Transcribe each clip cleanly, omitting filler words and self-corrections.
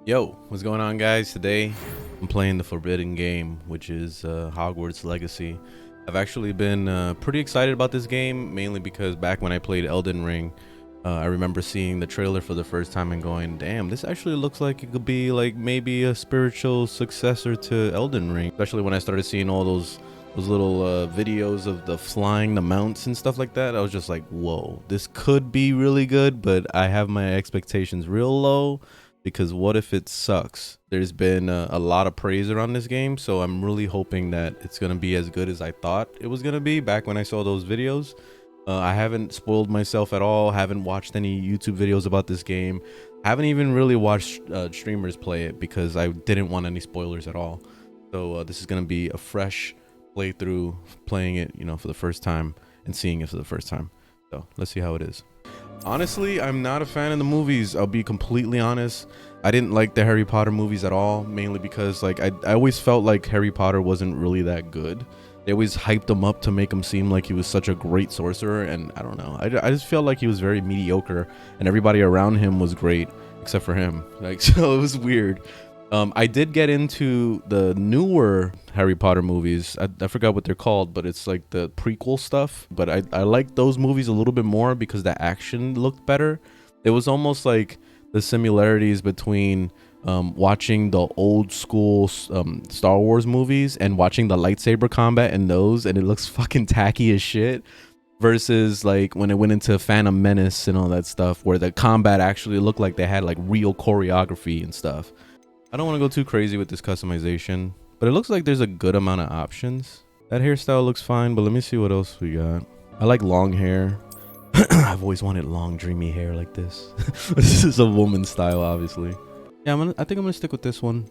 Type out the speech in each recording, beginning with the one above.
Yo, what's going on, guys? Today I'm playing the forbidden game, which is Hogwarts Legacy. I've actually been pretty excited about this game, mainly because back when I played Elden Ring, I remember seeing the trailer for the first time and going, damn, this actually looks like it could be like maybe a spiritual successor to Elden Ring. Especially when I started seeing all those little videos of the flying the mounts and stuff like that. I was just like, whoa, this could be really good, but I have my expectations real low. Because what if it sucks? There's been a lot of praise around this game, so I'm really hoping that it's gonna be as good as I thought it was gonna be back when I saw those videos. I haven't spoiled myself at all, haven't watched any YouTube videos about this game, haven't even really watched streamers play it because I didn't want any spoilers at all. So this is gonna be a fresh playthrough, playing it, you know, for the first time and seeing it for the first time. So let's see how it is. Honestly, I'm not a fan of the movies. I'll be completely honest. I didn't like the Harry Potter movies at all, mainly because like I always felt like Harry Potter wasn't really that good. They always hyped him up to make him seem like he was such a great sorcerer, and I don't know. I just felt like he was very mediocre, and everybody around him was great except for him. Like, so it was weird. I did get into the newer Harry Potter movies. I forgot what they're called, but it's like the prequel stuff. But I like those movies a little bit more because the action looked better. It was almost like the similarities between watching the old school Star Wars movies and watching the lightsaber combat in those, and it looks fucking tacky as shit. Versus like when it went into Phantom Menace and all that stuff, where the combat actually looked like they had like real choreography and stuff. I don't want to go too crazy with this customization, but it looks like there's a good amount of options. That hairstyle looks fine, but let me see what else we got. I like long hair. I've always wanted long, dreamy hair like this. This is a woman style, obviously. Yeah, I think I'm gonna stick with this one,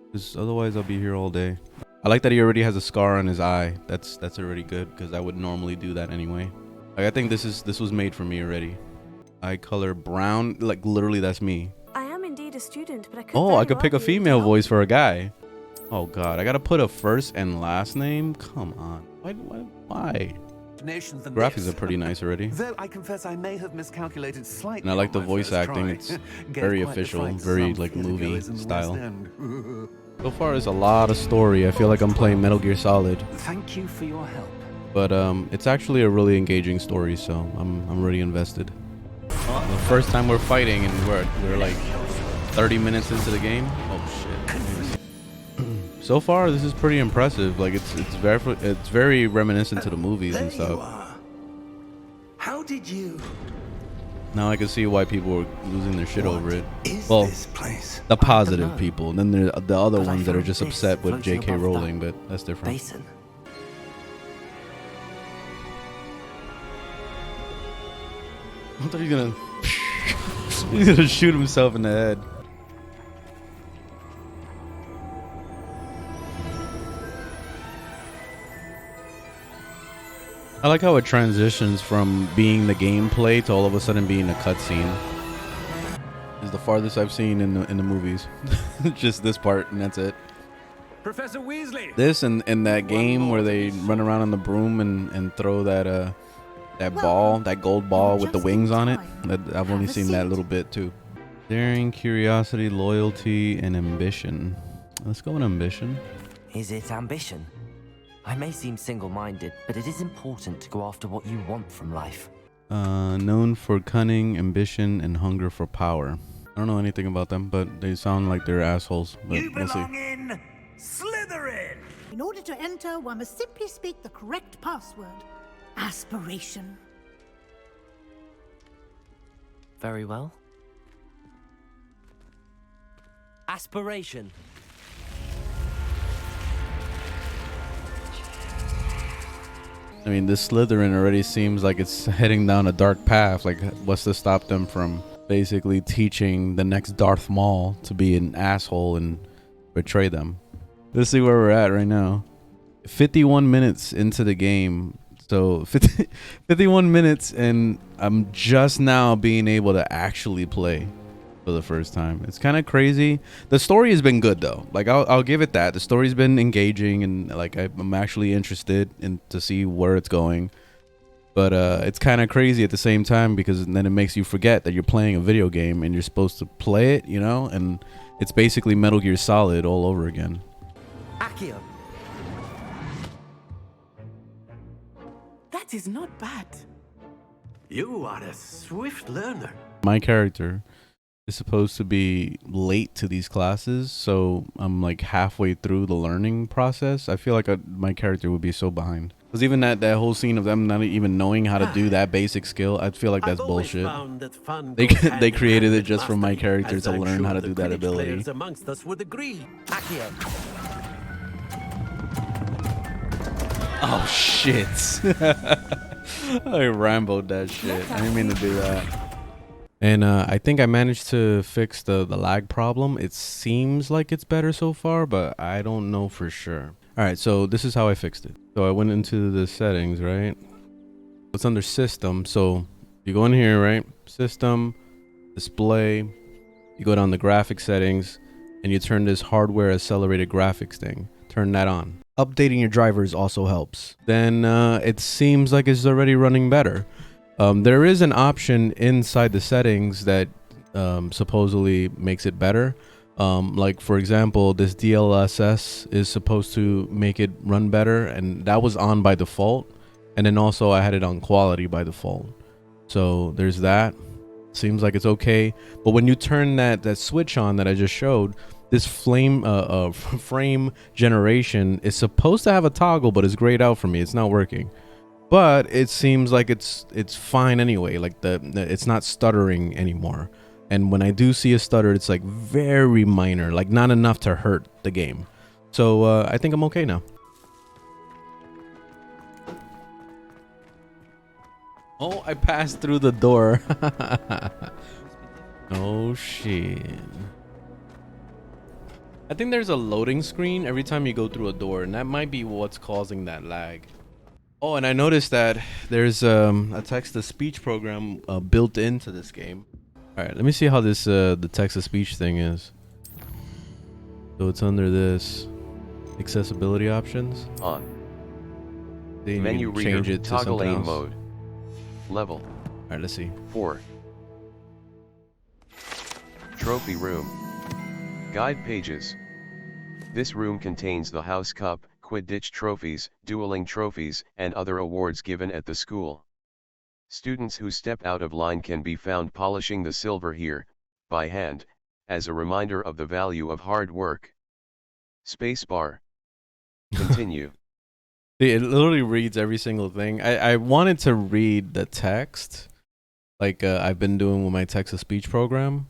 because otherwise I'll be here all day. I like that he already has a scar on his eye. That's already good, because I would normally do that anyway. Like, I think this was made for me already. Eye color brown, like literally that's me. A student, but I could pick a female voice for a guy. Oh god, I gotta put a first and last name? Come on. Why? Graphics are pretty nice already. Though I confess I may have miscalculated slightly. And I like the voice acting. It's very official, very like movie style. So far there's a lot of story. I feel like I'm playing Metal Gear Solid. Thank you for your help. But it's actually a really engaging story, so I'm really invested. The first time we're fighting and we're like 30 minutes into the game. Oh shit. So far this is pretty impressive. Like it's very reminiscent to the movies and stuff. How did you? Now I can see why people were losing their shit over it. Well, the positive people, and then there are the other ones that are just upset with J.K. Rowling, but that's different. Basin. I thought he's gonna shoot himself in the head. I like how it transitions from being the gameplay to all of a sudden being a cutscene. It's the farthest I've seen in the movies. Just this part, and that's it. Professor Weasley. This and that game where they run around on the broom and throw that ball, that gold ball with the wings on it. I've only seen that little bit too. Daring, curiosity, loyalty, and ambition. Let's go with ambition. Is it ambition? I may seem single-minded, but it is important to go after what you want from life. Known for cunning, ambition, and hunger for power. I don't know anything about them, but they sound like they're assholes. But You we'll see. belong in Slytherin. In order to enter, one must simply speak the correct password. Aspiration. Very well. Aspiration. I mean, this Slytherin already seems like it's heading down a dark path. Like, what's to stop them from basically teaching the next Darth Maul to be an asshole and betray them? Let's see where we're at right now. 51 minutes into the game. So 51 minutes, and I'm just now being able to actually play for the first time. It's kind of crazy. The story has been good though. Like I'll give it that. The story's been engaging, and like I'm actually interested in to see where it's going. But it's kind of crazy at the same time, because then it makes you forget that you're playing a video game and you're supposed to play it, you know? And it's basically Metal Gear Solid all over again. Accio. That is not bad. You are a swift learner. My character is supposed to be late to these classes, so I'm like halfway through the learning process. I feel like my character would be so behind. Because even that whole scene of them not even knowing how to do that basic skill, I feel like that's bullshit. They created it just for my character to learn how to do that ability. Amongst us would agree. Accio. Oh shit. I Rambo'd that shit. I didn't mean to do that. And I think I managed to fix the lag problem. It seems like it's better so far, but I don't know for sure. All right, so this is how I fixed it. So I went into the settings, right? It's under system. So you go in here, right? System, display. You go down the graphics settings and you turn this hardware accelerated graphics thing. Turn that on. Updating your drivers also helps. Then it seems like it's already running better. There is an option inside the settings that supposedly makes it better. Like for example, this DLSS is supposed to make it run better, and that was on by default. And then also I had it on quality by default. So there's that. Seems like it's okay. But when you turn that switch on that I just showed, this frame generation is supposed to have a toggle, but it's grayed out for me. It's not working. But it seems like it's fine anyway. Like it's not stuttering anymore. And when I do see a stutter, it's like very minor, like not enough to hurt the game. So I think I'm okay now. Oh, I passed through the door. Oh shit. I think there's a loading screen every time you go through a door, and that might be what's causing that lag. Oh, and I noticed that there's a text-to-speech program built into this game. All right, let me see how this the text-to-speech thing is. So it's under this accessibility options. On. Then Menu you can reader, change it to toggle something aim else. mode. Level. All right, let's see. 4. Trophy room. Guide pages. This room contains the House Cup, Quidditch trophies, dueling trophies, and other awards given at the school. Students who step out of line can be found polishing the silver here, by hand, as a reminder of the value of hard work. Spacebar. Continue. See, it literally reads every single thing. I wanted to read the text, like I've been doing with my text-to-speech program,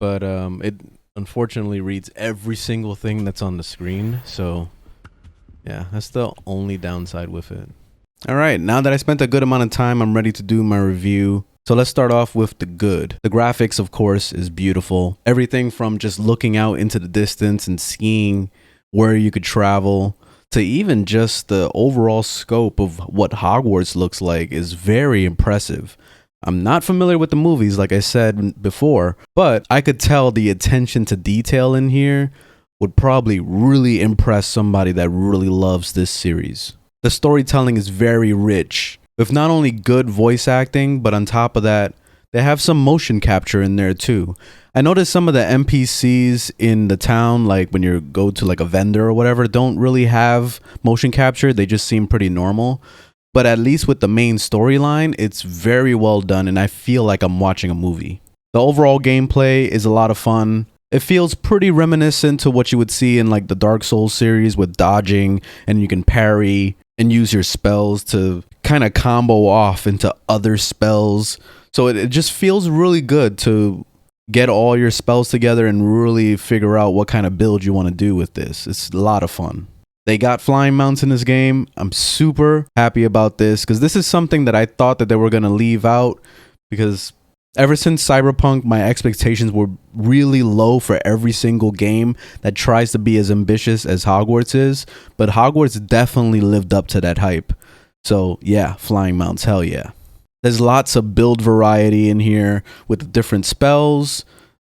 but it unfortunately reads every single thing that's on the screen. So yeah, that's the only downside with it. All right, now that I spent a good amount of time, I'm ready to do my review. So let's start off with the good. The graphics, of course, is beautiful. Everything from just looking out into the distance and seeing where you could travel, to even just the overall scope of what Hogwarts looks like is very impressive. I'm not familiar with the movies, like I said before, but I could tell the attention to detail in here would probably really impress somebody that really loves this series. The storytelling is very rich, with not only good voice acting, but on top of that, they have some motion capture in there too. I noticed some of the NPCs in the town, like when you go to like a vendor or whatever, don't really have motion capture. They just seem pretty normal. But at least with the main storyline, it's very well done, and I feel like I'm watching a movie. The overall gameplay is a lot of fun. It feels pretty reminiscent to what you would see in like the Dark Souls series with dodging, and you can parry and use your spells to kind of combo off into other spells. So it just feels really good to get all your spells together and really figure out what kind of build you want to do with this. It's a lot of fun. They got flying mounts in this game. I'm super happy about this because this is something that I thought that they were going to leave out, because ever since Cyberpunk, my expectations were really low for every single game that tries to be as ambitious as Hogwarts is. But Hogwarts definitely lived up to that hype. So yeah, flying mounts, hell yeah. There's lots of build variety in here with the different spells,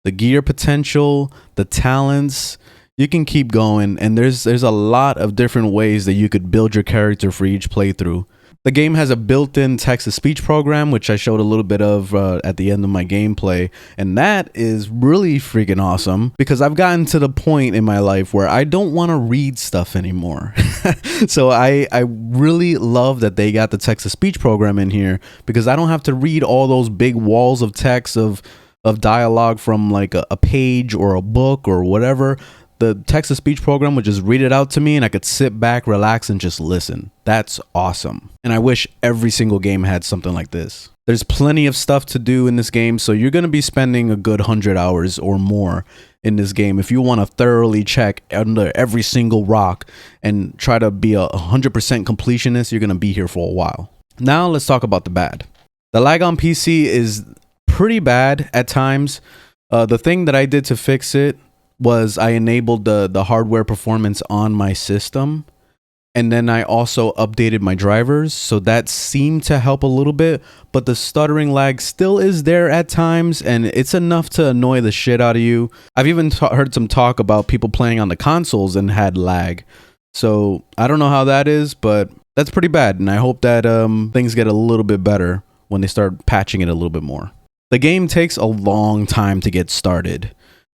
the gear potential, the talents. You can keep going, and there's a lot of different ways that you could build your character for each playthrough. The game has a built-in text-to-speech program, which I showed a little bit of at the end of my gameplay, and that is really freaking awesome because I've gotten to the point in my life where I don't want to read stuff anymore. So I really love that they got the text-to-speech program in here because I don't have to read all those big walls of text of dialogue from like a page or a book or whatever. The text-to-speech program would just read it out to me and I could sit back, relax, and just listen. That's awesome. And I wish every single game had something like this. There's plenty of stuff to do in this game, so you're going to be spending a good 100 hours or more in this game if you want to thoroughly check under every single rock and try to be a 100% completionist. You're going to be here for a while. Now let's talk about the bad. The lag on PC is pretty bad at times. The thing that I did to fix it was I enabled the hardware performance on my system, and then I also updated my drivers, so that seemed to help a little bit, but the stuttering lag still is there at times, and it's enough to annoy the shit out of you. I've even heard some talk about people playing on the consoles and had lag, so I don't know how that is, but that's pretty bad, and I hope that things get a little bit better when they start patching it a little bit more. The game takes a long time to get started.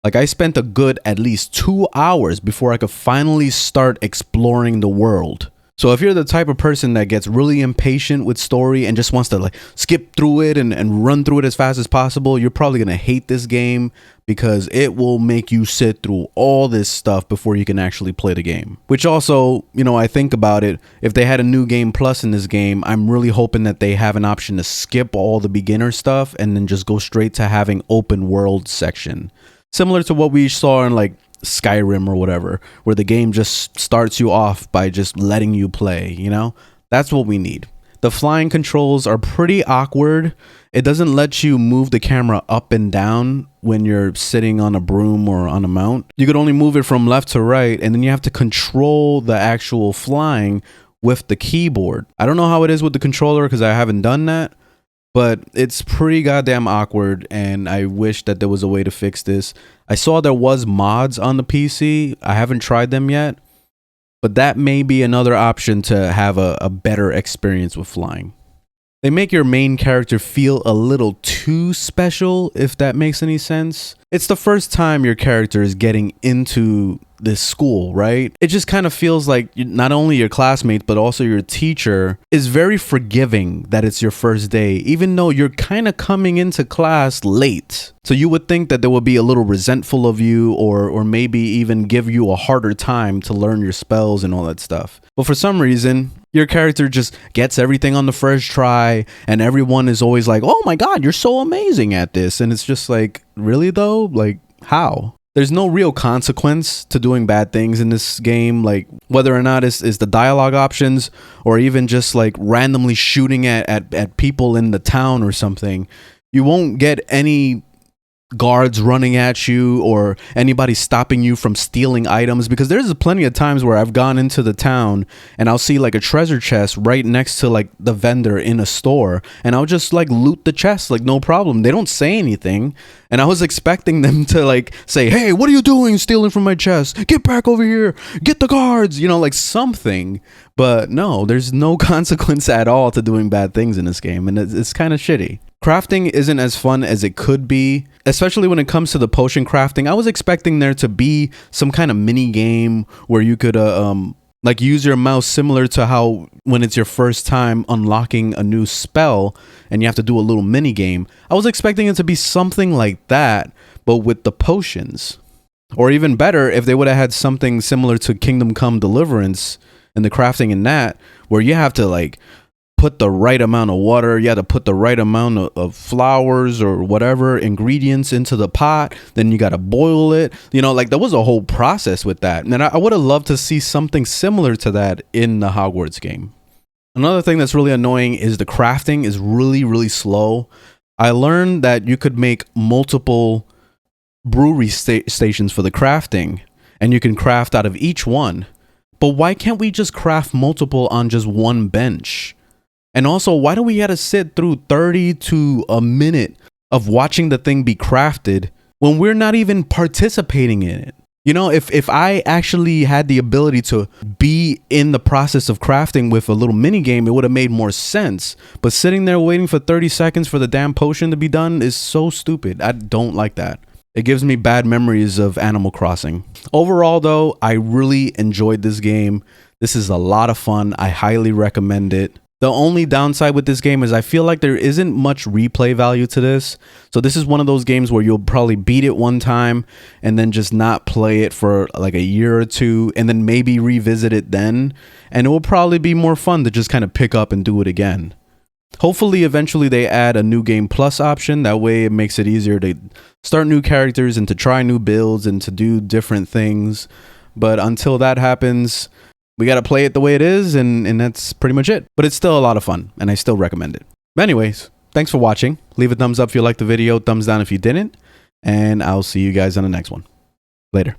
Like, I spent a good at least 2 hours before I could finally start exploring the world. So if you're the type of person that gets really impatient with story and just wants to like skip through it and run through it as fast as possible, you're probably going to hate this game because it will make you sit through all this stuff before you can actually play the game. Which also, you know, I think about it, if they had a new game plus in this game, I'm really hoping that they have an option to skip all the beginner stuff and then just go straight to having open world section. Similar to what we saw in like Skyrim or whatever, where the game just starts you off by just letting you play, you know? That's what we need. The flying controls are pretty awkward. It doesn't let you move the camera up and down when you're sitting on a broom or on a mount. You could only move it from left to right, and then you have to control the actual flying with the keyboard. I don't know how it is with the controller because I haven't done that, but it's pretty goddamn awkward, and I wish that there was a way to fix this. I saw there was mods on the PC. I haven't tried them yet, but that may be another option to have a better experience with flying. They make your main character feel a little too special, if that makes any sense. It's the first time your character is getting into this school, right? It just kind of feels like not only your classmates, but also your teacher is very forgiving that it's your first day, even though you're kind of coming into class late. So you would think that they would be a little resentful of you or maybe even give you a harder time to learn your spells and all that stuff. But for some reason, your character just gets everything on the first try, and everyone is always like, oh my God, you're so amazing at this. And it's just like, really though? Like, how? There's no real consequence to doing bad things in this game, like whether or not it's the dialogue options or even just like randomly shooting at people in the town or something. You won't get any guards running at you or anybody stopping you from stealing items, because there's plenty of times where I've gone into the town and I'll see like a treasure chest right next to like the vendor in a store, and I'll just like loot the chest like no problem. They don't say anything, and I was expecting them to like say, hey, what are you doing stealing from my chest? Get back over here, get the guards, you know, like something. But no, there's no consequence at all to doing bad things in this game, and it's kind of shitty. Crafting isn't as fun as it could be, especially when it comes to the potion crafting. I was expecting there to be some kind of mini game where you could like use your mouse similar to how when it's your first time unlocking a new spell and you have to do a little mini game. I was expecting it to be something like that, but with the potions. Or even better, if they would have had something similar to Kingdom Come Deliverance and the crafting in that, where you have to like put the right amount of water, you had to put the right amount of flowers or whatever ingredients into the pot, then you got to boil it, you know, like there was a whole process with that. And I would have loved to see something similar to that in the Hogwarts game. Another thing that's really annoying is the crafting is really slow. I learned that you could make multiple brewery stations for the crafting, and you can craft out of each one. But why can't we just craft multiple on just one bench? And also, why do we have to sit through 30 to a minute of watching the thing be crafted when we're not even participating in it? You know, if I actually had the ability to be in the process of crafting with a little mini game, it would have made more sense. But sitting there waiting for 30 seconds for the damn potion to be done is so stupid. I don't like that. It gives me bad memories of Animal Crossing. Overall, though, I really enjoyed this game. This is a lot of fun. I highly recommend it. The only downside with this game is I feel like there isn't much replay value to this. So this is one of those games where you'll probably beat it one time and then just not play it for like a year or two and then maybe revisit it then. And it will probably be more fun to just kind of pick up and do it again. Hopefully, eventually they add a new game plus option. That way it makes it easier to start new characters and to try new builds and to do different things. But until that happens, we got to play it the way it is, and that's pretty much it. But it's still a lot of fun, and I still recommend it. But anyways, thanks for watching. Leave a thumbs up if you liked the video, thumbs down if you didn't, and I'll see you guys on the next one. Later.